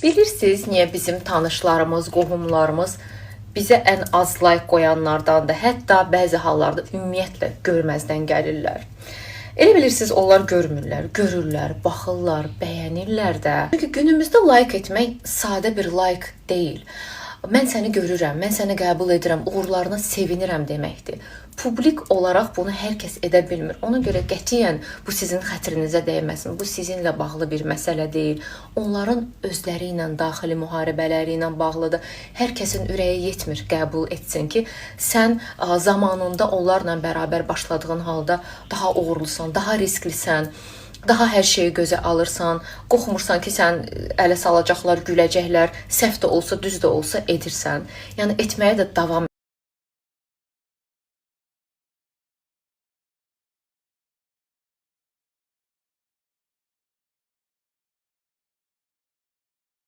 Bilirsiniz niyə bizim tanışlarımız, qohumlarımız bizə ən az like qoyanlardandır, hətta bəzi hallarda ümumiyyətlə görməzdən gəlirlər. Elə bilirsiniz, onlar görmürlər, görürlər, baxırlar, bəyənirlər də. Çünki günümüzdə like etmək sadə bir like deyil. Mən səni görürəm, mən səni qəbul edirəm, uğurlarına sevinirəm deməkdir. Publik olaraq bunu hər kəs edə bilmir. Ona görə qətiyyən bu sizin xətrinizə dəyməsin. Bu sizinlə bağlı bir məsələ deyil. Onların özləri ilə, daxili müharibələri ilə bağlıdır. Hər kəsin ürəyi yetmir qəbul etsin ki, sən zamanında onlarla bərabər başladığın halda daha uğurlusan, daha risklisən, daha hər şeyi gözə alırsan, qorxmursan ki, sən ələ salacaqlar, güləcəklər, səhv də olsa, düz də olsa edirsən. Yəni etməyə də davam